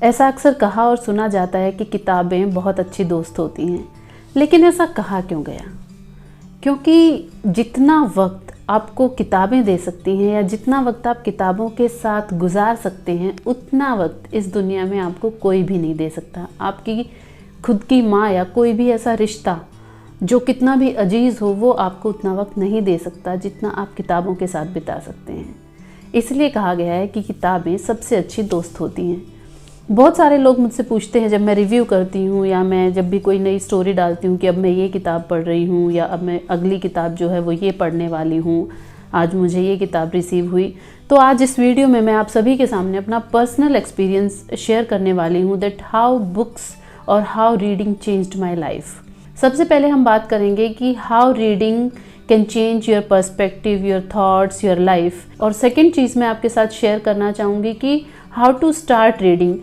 ऐसा अक्सर कहा और सुना जाता है कि किताबें बहुत अच्छी दोस्त होती हैं, लेकिन ऐसा कहा क्यों गया? क्योंकि जितना वक्त आपको किताबें दे सकती हैं या जितना वक्त आप किताबों के साथ गुजार सकते हैं, उतना वक्त इस दुनिया में आपको कोई भी नहीं दे सकता। आपकी खुद की माँ या कोई भी ऐसा रिश्ता जो कितना भी अजीज़ हो, वो आपको उतना वक्त नहीं दे सकता जितना आप किताबों के साथ बिता सकते हैं। इसलिए कहा गया है कि किताबें सबसे अच्छी दोस्त होती हैं। बहुत सारे लोग मुझसे पूछते हैं जब मैं रिव्यू करती हूँ या मैं जब भी कोई नई स्टोरी डालती हूँ कि अब मैं ये किताब पढ़ रही हूँ या अब मैं अगली किताब जो है वो ये पढ़ने वाली हूँ, आज मुझे ये किताब रिसीव हुई। तो आज इस वीडियो में मैं आप सभी के सामने अपना पर्सनल एक्सपीरियंस शेयर करने वाली हूँ दैट हाउ बुक्स और how reading changed my life. सबसे पहले हम बात करेंगे कि how reading can change your perspective, your thoughts, your life. और सेकेंड चीज़ मैं आपके साथ शेयर करना चाहूँगी कि हाउ टू स्टार्ट रीडिंग।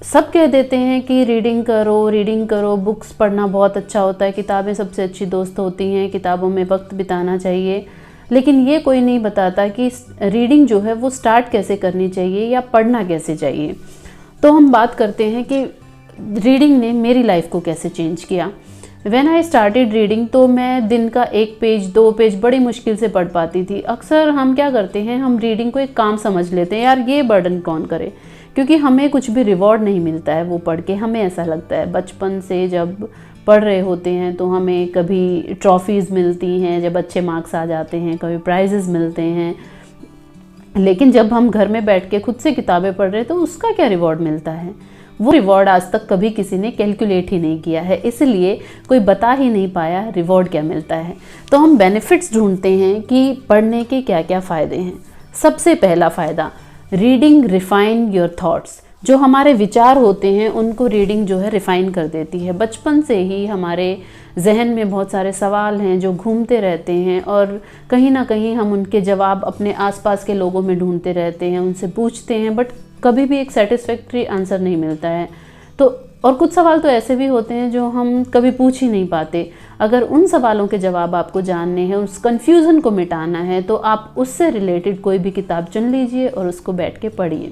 सब कह देते हैं कि रीडिंग करो, बुक्स पढ़ना बहुत अच्छा होता है, किताबें सबसे अच्छी दोस्त होती हैं, किताबों में वक्त बिताना चाहिए, लेकिन ये कोई नहीं बताता कि रीडिंग जो है वो स्टार्ट कैसे करनी चाहिए या पढ़ना कैसे चाहिए। तो हम बात करते हैं कि रीडिंग ने मेरी लाइफ को कैसे चेंज किया। व्हेन आई स्टार्टेड रीडिंग तो मैं दिन का 1 पेज 2 पेज बड़ी मुश्किल से पढ़ पाती थी। अक्सर हम क्या करते हैं, हम रीडिंग को एक काम समझ लेते हैं, यार ये बर्डन कौन करे, क्योंकि हमें कुछ भी रिवॉर्ड नहीं मिलता है वो पढ़ के। हमें ऐसा लगता है बचपन से जब पढ़ रहे होते हैं तो हमें कभी ट्रॉफीज़ मिलती हैं जब अच्छे मार्क्स आ जाते हैं, कभी प्राइजेस मिलते हैं, लेकिन जब हम घर में बैठ के खुद से किताबें पढ़ रहे हैं तो उसका क्या रिवॉर्ड मिलता है? वो रिवॉर्ड आज तक कभी किसी ने कैलकुलेट ही नहीं किया है, इसलिए कोई बता ही नहीं पाया रिवॉर्ड क्या मिलता है। तो हम बेनिफिट्स ढूंढते हैं कि पढ़ने के क्या क्या फ़ायदे हैं। सबसे पहला फ़ायदा, रीडिंग रिफाइन योर थॉट्स। जो हमारे विचार होते हैं उनको रीडिंग जो है रिफ़ाइन कर देती है। बचपन से ही हमारे जहन में बहुत सारे सवाल हैं जो घूमते रहते हैं और कहीं ना कहीं हम उनके जवाब अपने आसपास के लोगों में ढूंढते रहते हैं, उनसे पूछते हैं, बट कभी भी एक सेटिस्फैक्ट्री आंसर नहीं मिलता है। तो और कुछ सवाल तो ऐसे भी होते हैं जो हम कभी पूछ ही नहीं पाते। अगर उन सवालों के जवाब आपको जानने हैं, उस कन्फ्यूज़न को मिटाना है, तो आप उससे रिलेटेड कोई भी किताब चुन लीजिए और उसको बैठ के पढ़िए।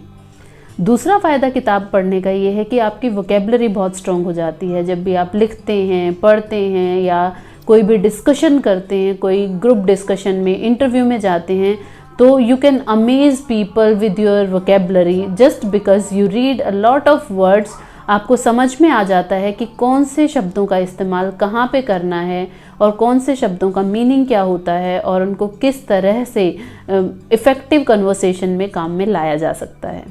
दूसरा फ़ायदा किताब पढ़ने का ये है कि आपकी वोकेबलरी बहुत स्ट्रॉन्ग हो जाती है। जब भी आप लिखते हैं, पढ़ते हैं या कोई भी डिस्कशन करते हैं, कोई ग्रुप डिस्कशन में, इंटरव्यू में जाते हैं, तो you can amaze people with your vocabulary just because you read a lot of words. आपको समझ में आ जाता है कि कौन से शब्दों का इस्तेमाल कहाँ पे करना है और कौन से शब्दों का मीनिंग क्या होता है और उनको किस तरह से इफ़ेक्टिव कन्वर्सेशन में काम में लाया जा सकता है।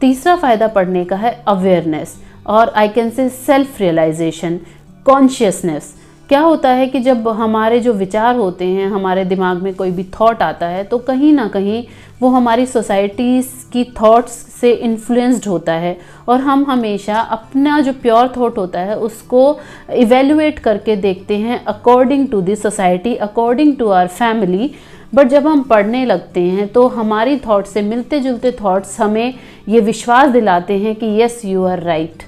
तीसरा फ़ायदा पढ़ने का है अवेयरनेस और I can say self realization, consciousness. क्या होता है कि जब हमारे जो विचार होते हैं, हमारे दिमाग में कोई भी थॉट आता है तो कहीं ना कहीं वो हमारी सोसाइटीज़ की थॉट्स से इन्फ्लुएंस्ड होता है और हम हमेशा अपना जो प्योर थॉट होता है उसको इवेल्युएट करके देखते हैं according to the society, according to our family. But जब हम पढ़ने लगते हैं तो हमारी थॉट से मिलते जुलते थॉट्स हमें ये विश्वास दिलाते हैं कि यस यू आर राइट।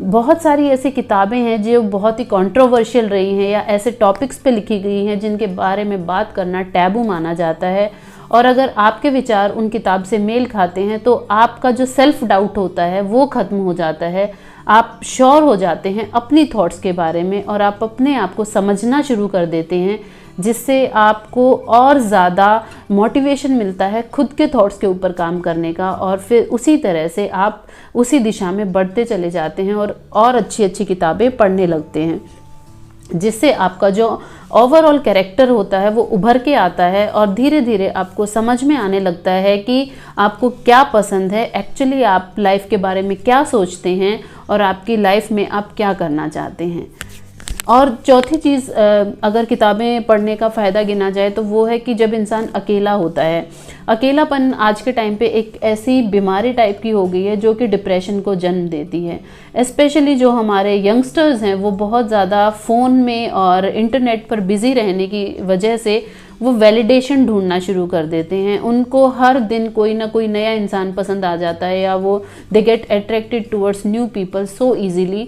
बहुत सारी ऐसी किताबें हैं जो बहुत ही कंट्रोवर्शियल रही हैं या ऐसे टॉपिक्स पे लिखी गई हैं जिनके बारे में बात करना टैबू माना जाता है, और अगर आपके विचार उन किताब से मेल खाते हैं तो आपका जो सेल्फ डाउट होता है वो ख़त्म हो जाता है। आप श्योर हो जाते हैं अपनी थॉट्स के बारे में और आप अपने आप को समझना शुरू कर देते हैं, जिससे आपको और ज़्यादा मोटिवेशन मिलता है खुद के थॉट्स के ऊपर काम करने का, और फिर उसी तरह से आप उसी दिशा में बढ़ते चले जाते हैं और अच्छी अच्छी किताबें पढ़ने लगते हैं, जिससे आपका जो ओवरऑल कैरेक्टर होता है वो उभर के आता है और धीरे धीरे आपको समझ में आने लगता है कि आपको क्या पसंद है, एक्चुअली आप लाइफ के बारे में क्या सोचते हैं और आपकी लाइफ में आप क्या करना चाहते हैं। और चौथी चीज़, अगर किताबें पढ़ने का फ़ायदा गिना जाए तो वो है कि जब इंसान अकेला होता है, अकेलापन आज के टाइम पे एक ऐसी बीमारी टाइप की हो गई है जो कि डिप्रेशन को जन्म देती है। स्पेशली जो हमारे यंगस्टर्स हैं वो बहुत ज़्यादा फ़ोन में और इंटरनेट पर बिज़ी रहने की वजह से वो वैलिडेशन ढूंढना शुरू कर देते हैं। उनको हर दिन कोई ना कोई नया इंसान पसंद आ जाता है या वो they get attracted towards new people so easily,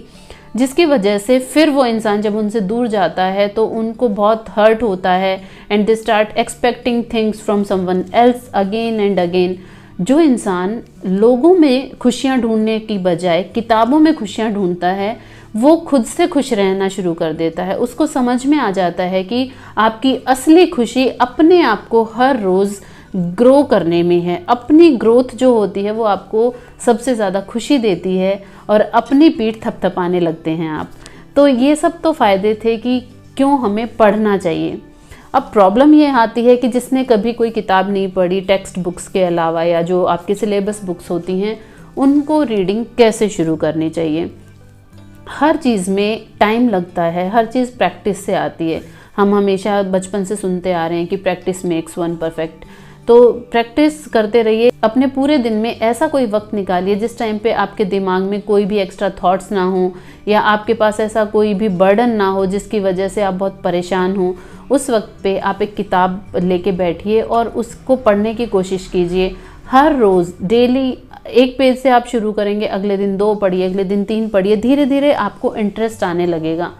जिसकी वजह से फिर वो इंसान जब उनसे दूर जाता है तो उनको बहुत हर्ट होता है and they start expecting things from someone else again and again. जो इंसान लोगों में खुशियाँ ढूंढने की बजाय किताबों में खुशियाँ ढूंढता है, वो खुद से खुश रहना शुरू कर देता है। उसको समझ में आ जाता है कि आपकी असली खुशी अपने आप को हर रोज़ ग्रो करने में है। अपनी ग्रोथ जो होती है वो आपको सबसे ज़्यादा खुशी देती है और अपनी पीठ थपथपाने लगते हैं आप। तो ये सब तो फ़ायदे थे कि क्यों हमें पढ़ना चाहिए। अब प्रॉब्लम ये आती है कि जिसने कभी कोई किताब नहीं पढ़ी टेक्स्ट बुक्स के अलावा, या जो आपके सिलेबस बुक्स होती हैं, उनको रीडिंग कैसे शुरू करनी चाहिए। हर चीज़ में टाइम लगता है, हर चीज़ प्रैक्टिस से आती है। हम हमेशा बचपन से सुनते आ रहे हैं कि प्रैक्टिस मेक्स वन परफेक्ट। तो प्रैक्टिस करते रहिए। अपने पूरे दिन में ऐसा कोई वक्त निकालिए जिस टाइम पे आपके दिमाग में कोई भी एक्स्ट्रा थॉट्स ना हो, या आपके पास ऐसा कोई भी बर्डन ना हो जिसकी वजह से आप बहुत परेशान हो। उस वक्त पे आप एक किताब लेके बैठिए और उसको पढ़ने की कोशिश कीजिए। हर रोज़ डेली एक पेज से आप शुरू करेंगे, अगले दिन 2 पढ़िए, अगले दिन 3 पढ़िए। धीरे धीरे आपको इंटरेस्ट आने लगेगा।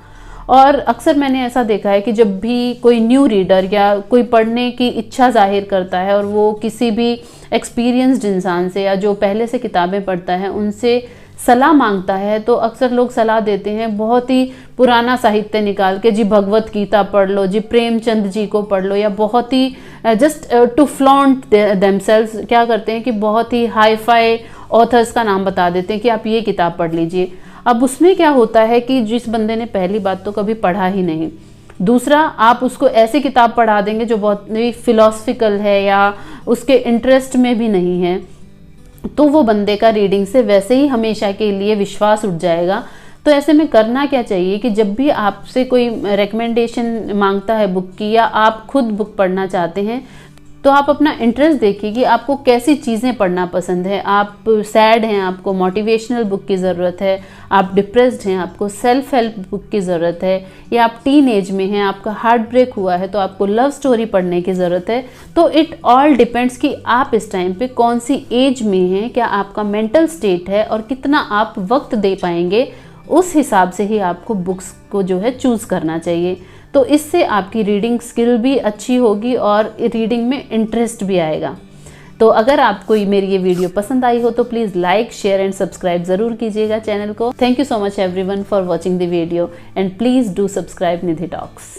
और अक्सर मैंने ऐसा देखा है कि जब भी कोई न्यू रीडर या कोई पढ़ने की इच्छा जाहिर करता है और वो किसी भी एक्सपीरियंस्ड इंसान से या जो पहले से किताबें पढ़ता है उनसे सलाह मांगता है, तो अक्सर लोग सलाह देते हैं बहुत ही पुराना साहित्य निकाल के, जी भगवत गीता पढ़ लो, जी प्रेमचंद जी को पढ़ लो, या बहुत ही जस्ट टू फ्लॉन्ट देमसेल्व्स क्या करते हैं कि बहुत ही हाई फाई ऑथर्स का नाम बता देते हैं कि आप ये किताब पढ़ लीजिए। अब उसमें क्या होता है कि जिस बंदे ने पहली बात तो कभी पढ़ा ही नहीं, दूसरा आप उसको ऐसी किताब पढ़ा देंगे जो बहुत फिलोसफिकल है या उसके इंटरेस्ट में भी नहीं है, तो वो बंदे का रीडिंग से वैसे ही हमेशा के लिए विश्वास उठ जाएगा। तो ऐसे में करना क्या चाहिए कि जब भी आपसे कोई रिकमेंडेशन मांगता है बुक की, या आप खुद बुक पढ़ना चाहते हैं, तो आप अपना इंटरेस्ट देखिए कि आपको कैसी चीज़ें पढ़ना पसंद है। आप सैड हैं, आपको मोटिवेशनल बुक की ज़रूरत है, आप डिप्रेस्ड हैं, आपको सेल्फ हेल्प बुक की ज़रूरत है, या आप टीन एज में हैं, आपका हार्ट ब्रेक हुआ है तो आपको लव स्टोरी पढ़ने की ज़रूरत है। तो इट ऑल डिपेंड्स कि आप इस टाइम पे कौन सी एज में हैं, क्या आपका मेंटल स्टेट है और कितना आप वक्त दे पाएंगे। उस हिसाब से ही आपको बुक्स को जो है चूज़ करना चाहिए। तो इससे आपकी रीडिंग स्किल भी अच्छी होगी और रीडिंग में इंटरेस्ट भी आएगा। तो अगर आपको मेरी ये वीडियो पसंद आई हो तो please like, share and subscribe ज़रूर कीजिएगा चैनल को। Thank you so much everyone for watching the video and please do subscribe Nidhi talks.